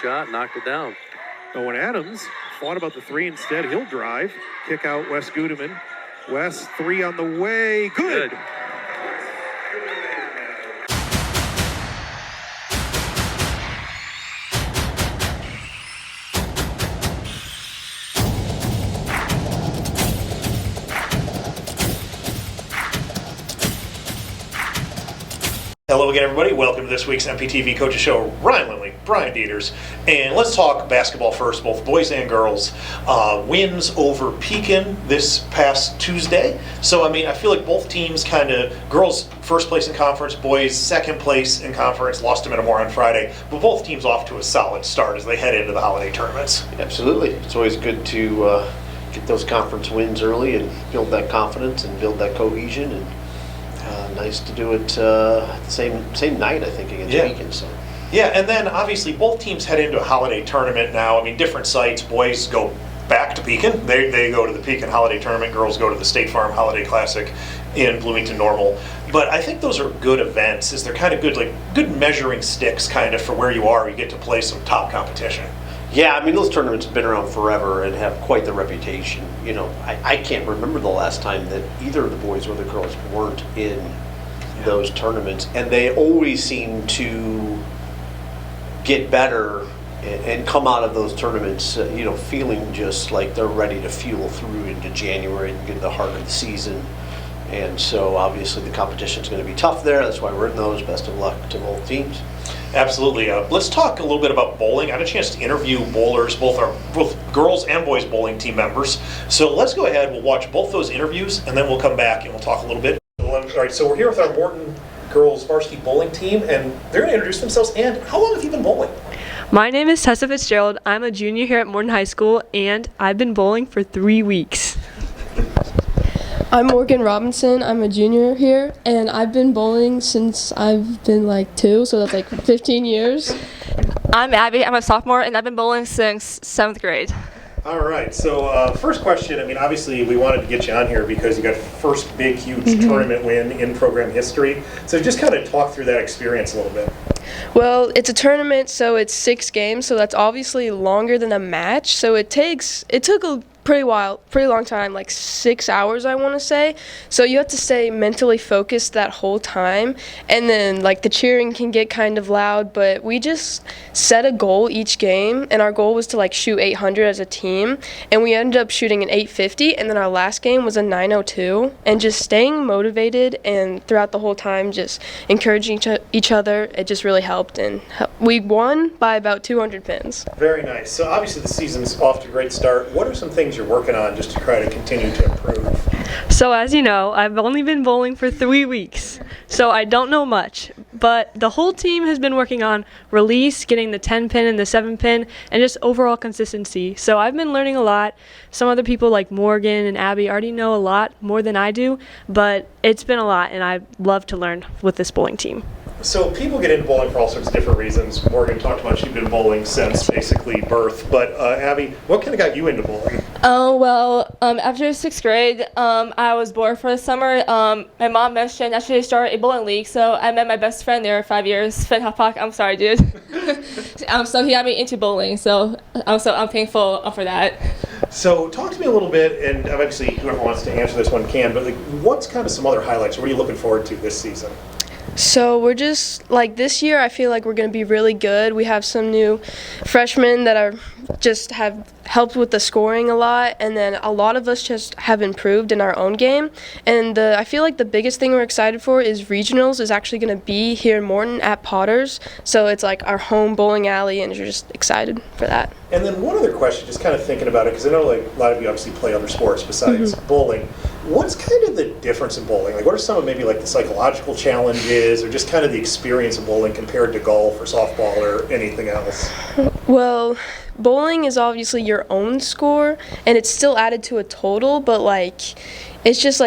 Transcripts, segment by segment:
Shot, knocked it down. Owen Adams thought about the three instead. He'll drive. Kick out Wes Gudeman. Wes, three on the way. Good. Hello again, everybody. Welcome to this week's MPTV Coaches Show. Ryan Lindley, Brian Dieters, and let's talk basketball first, both boys and girls. Wins over Pekin this past Tuesday. So, I feel like both teams girls first place in conference, boys second place in conference, lost to Metamora on Friday, but both teams off to a solid start as they head into the holiday tournaments. Absolutely. It's always good to get those conference wins early and build that confidence and build that cohesion, and nice to do it the same night, I think, against Pekin. So. Yeah, and then obviously both teams head into a holiday tournament now. Different sites. Boys go back to Pekin. They go to the Pekin Holiday Tournament. Girls go to the State Farm Holiday Classic in Bloomington Normal. But I think those are good events. They're kind of good measuring sticks kind of for where you are. You get to play some top competition. Yeah, those tournaments have been around forever and have quite the reputation. I can't remember the last time that either of the boys or the girls weren't in those tournaments, and they always seem to get better and come out of those tournaments, feeling just like they're ready to fuel through into January and get to the heart of the season. And so obviously the competition is going to be tough there. That's why we're in those. Best of luck to both teams. Absolutely. Let's talk a little bit about bowling. I had a chance to interview bowlers, both girls and boys bowling team members. So let's go ahead. We'll watch both those interviews, and then we'll come back and we'll talk a little bit. All right, so we're here with our Morton girls varsity bowling team, and they're going to introduce themselves. And how long have you been bowling? My name is Tessa Fitzgerald. I'm a junior here at Morton High School, and I've been bowling for 3 weeks. I'm Morgan Robinson. I'm a junior here, and I've been bowling since I've been 2, so that's 15 years. I'm Abby. I'm a sophomore, and I've been bowling since 7th grade. All right, so first question, obviously we wanted to get you on here because you got first big, huge tournament win in program history. So just kind of talk through that experience a little bit. Well, it's a tournament, so it's 6 games, so that's obviously longer than a match. So it took a pretty long time, 6 hours, I want to say. So you have to stay mentally focused that whole time, and then the cheering can get kind of loud, but we just set a goal each game, and our goal was to shoot 800 as a team, and we ended up shooting an 850, and then our last game was a 902, and just staying motivated and throughout the whole time just encouraging each other, it just really helped, and we won by about 200 pins. Very nice. So obviously the season's off to a great start. What are some things you're working on just to try to continue to improve? So as you know, I've only been bowling for 3 weeks, so I don't know much. But the whole team has been working on release, getting the 10 pin and the 7 pin, and just overall consistency. So I've been learning a lot. Some other people like Morgan and Abby already know a lot more than I do, but it's been a lot, and I love to learn with this bowling team. So people get into bowling for all sorts of different reasons. Morgan talked about she'd been bowling since basically birth. But Abby, what kind of got you into bowling? After 6th grade, I was bored for the summer. My mom mentioned I should start a bowling league, so I met my best friend there 5 years, Finn Hoppak. I'm sorry, dude. So he got me into bowling, so I'm thankful for that. So talk to me a little bit, and obviously whoever wants to answer this one can, but what's kind of some other highlights? What are you looking forward to this season? So we're just, this year I feel like we're going to be really good. We have some new freshmen that have helped with the scoring a lot, and then a lot of us just have improved in our own game. And I feel like the biggest thing we're excited for is regionals is actually going to be here in Morton at Potter's. So it's our home bowling alley, and we're just excited for that. And then one other question, just kind of thinking about it, because I know a lot of you obviously play other sports besides bowling. What's kind of the difference in bowling? What are some of maybe the psychological challenges, or just kind of the experience of bowling compared to golf or softball or anything else? Well, bowling is obviously your own score, and it's still added to a total, but it's just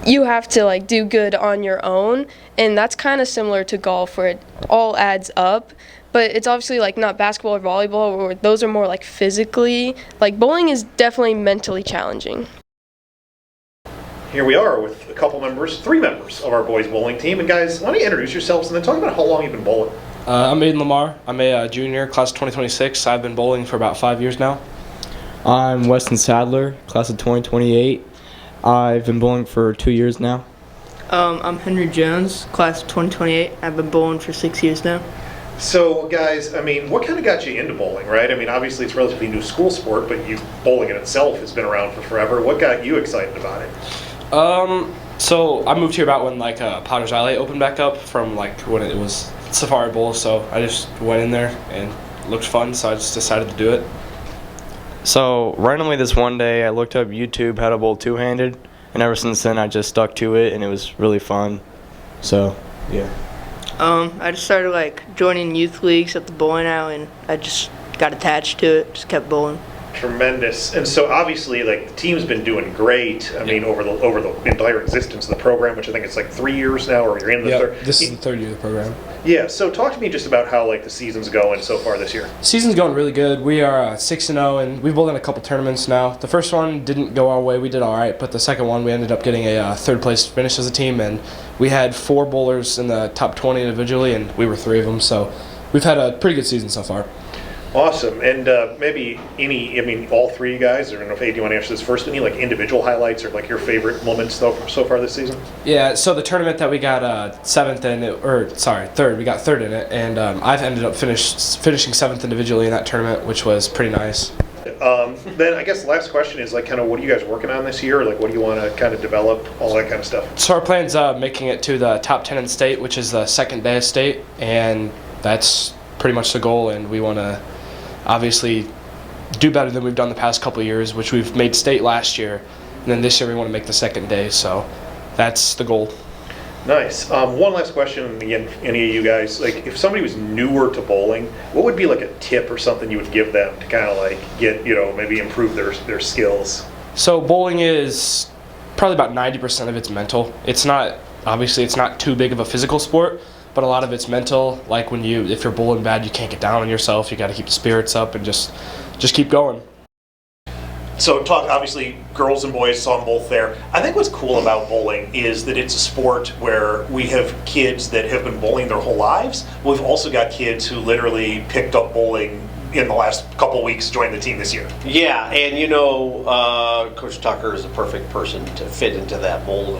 you have to do good on your own, and that's kind of similar to golf where it all adds up. But it's obviously not basketball or volleyball, where those are more physically. Bowling is definitely mentally challenging. Here we are with 3 members of our boys bowling team. And guys, why don't you introduce yourselves and then talk about how long you've been bowling? I'm Aiden Lamar. I'm a junior, class of 2026. I've been bowling for about 5 years now. I'm Weston Sadler, class of 2028. I've been bowling for 2 years now. I'm Henry Jones, class of 2028. I've been bowling for 6 years now. So, guys, I mean, what kind of got you into bowling, right? I mean, obviously it's a relatively new school sport, but bowling in itself has been around for forever. What got you excited about it? So I moved here about when Potter's Alley opened back up from when it was Safari Bowl. So I just went in there and it looked fun, so I just decided to do it. So randomly this one day I looked up YouTube how to bowl two-handed, and ever since then I just stuck to it, and it was really fun. So yeah. I just started joining youth leagues at the bowling alley, and I just got attached to it. Just kept bowling. Tremendous. And so obviously the team's been doing great. I mean, over the entire existence of the program, which I think it's 3 years now, or you're in the third. This is the third year of the program. Yeah. So talk to me just about how the season's going so far this year. Season's going really good. We are 6-0, and we've bowled in a couple tournaments now. The first one didn't go our way. We did all right, but the second one we ended up getting a third place finish as a team, and we had 4 bowlers in the top 20 individually, and we were 3 of them. So we've had a pretty good season so far. Awesome. And maybe all 3 of you guys, I don't know if, Abe, you want to answer this first, any individual highlights or your favorite moments so far this season? Yeah, so the tournament that we got third, we got third in it, and I've ended up finishing 7th individually in that tournament, which was pretty nice. Then I guess the last question is what are you guys working on this year? What do you want to kind of develop, all that kind of stuff? So our plan's making it to the top 10 in state, which is the second day of state, and that's pretty much the goal, and we want to obviously do better than we've done the past couple of years, which we've made state last year, and then this year we want to make the second day, so that's the goal. Nice. One last question, again, any of you guys, if somebody was newer to bowling, what would be a tip or something you would give them to kind of get, maybe improve their skills? So bowling is probably about 90% of it's mental. It's not too big of a physical sport, but a lot of it's mental. If you're bowling bad, you can't get down on yourself. You got to keep the spirits up and just keep going. So obviously girls and boys, saw them both there. I think what's cool about bowling is that it's a sport where we have kids that have been bowling their whole lives. We've also got kids who literally picked up bowling in the last couple of weeks, joined the team this year. Yeah, and Coach Tucker is the perfect person to fit into that mold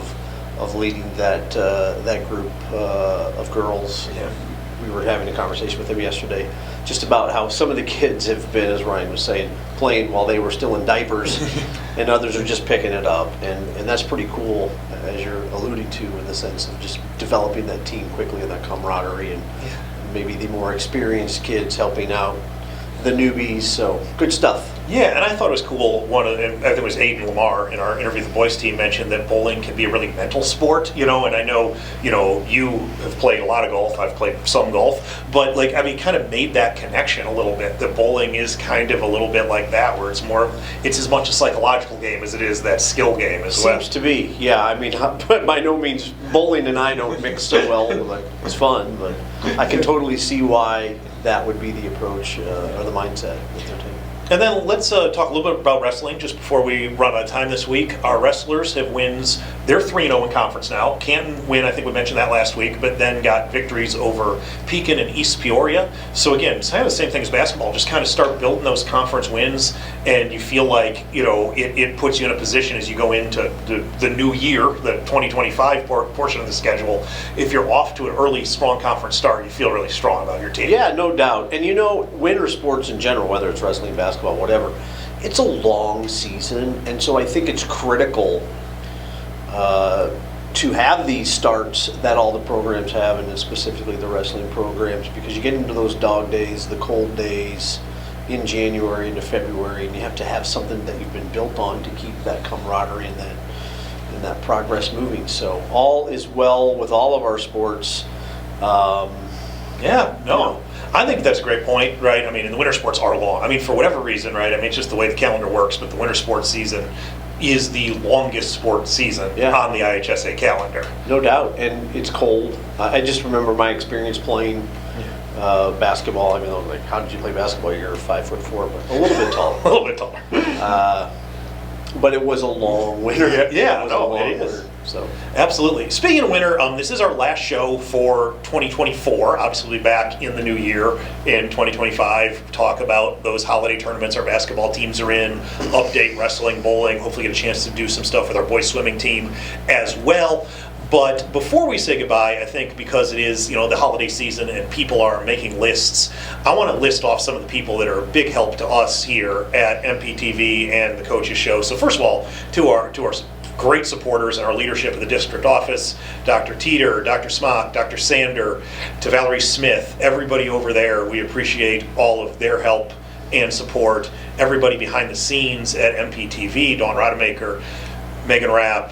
of leading that group of girls. Yeah. We were having a conversation with him yesterday just about how some of the kids have been, as Ryan was saying, playing while they were still in diapers, and others are just picking it up. And that's pretty cool, as you're alluding to, in the sense of just developing that team quickly and that camaraderie, and maybe the more experienced kids helping out the newbies. So good stuff. Yeah, and I thought it was cool. And I think it was Aiden Lamar in our interview with the boys team mentioned that bowling can be a really mental sport, and I know, you have played a lot of golf. I've played some golf, but kind of made that connection a little bit. That bowling is kind of a little bit like that, where it's as much a psychological game as it is that skill game as well. Seems to be, yeah. But by no means bowling and I don't mix so well. It's fun, but I can totally see why that would be the approach or the mindset with their team. And then let's talk a little bit about wrestling just before we run out of time this week. Our wrestlers have wins. They're 3-0 in conference now. Canton win, I think we mentioned that last week, but then got victories over Pekin and East Peoria. So again, it's kind of the same thing as basketball. Just kind of start building those conference wins, and you feel like, it puts you in a position as you go into the new year, the 2025 portion of the schedule. If you're off to an early, strong conference start, you feel really strong about your team. Yeah, no doubt. And winter sports in general, whether it's wrestling, basketball, whatever, it's a long season, and so I think it's critical to have these starts that all the programs have, and specifically the wrestling programs, because you get into those dog days, the cold days in January into February, and you have to have something that you've been built on to keep that camaraderie and that progress moving. So all is well with all of our sports. I think that's a great point, right? And the winter sports are long. For whatever reason, right? It's just the way the calendar works, but the winter sports season is the longest sports season on the IHSA calendar. No doubt, and it's cold. I just remember my experience playing basketball. How did you play basketball? You're 5'4", but a little bit taller. A little bit taller. But it was a long winter. It is. So Absolutely. Speaking of winter, this is our last show for 2024. Obviously, we'll be back in the new year in 2025. Talk about those holiday tournaments our basketball teams are in, update wrestling, bowling, hopefully get a chance to do some stuff with our boys swimming team as well. But before we say goodbye, I think because it is, the holiday season and people are making lists, I want to list off some of the people that are a big help to us here at MPTV and the Coaches Show. So first of all, to our great supporters and our leadership of the district office, Dr. Teeter, Dr. Smock, Dr. Sander, to Valerie Smith, everybody over there, we appreciate all of their help and support. Everybody behind the scenes at MPTV, Dawn Rodemaker, Megan Rapp,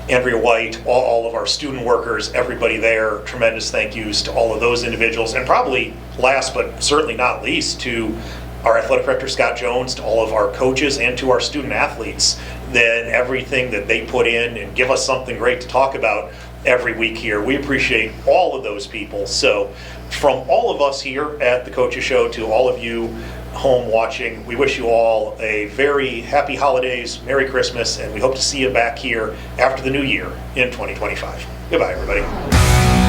Andrea White, all of our student workers, everybody there, tremendous thank yous to all of those individuals. And probably last but certainly not least, to our athletic director, Scott Jones, to all of our coaches and to our student athletes, then everything that they put in and give us something great to talk about every week here. We appreciate all of those people. So from all of us here at the Coaches Show to all of you home watching, we wish you all a very happy holidays, Merry Christmas, and we hope to see you back here after the new year in 2025. Goodbye, everybody.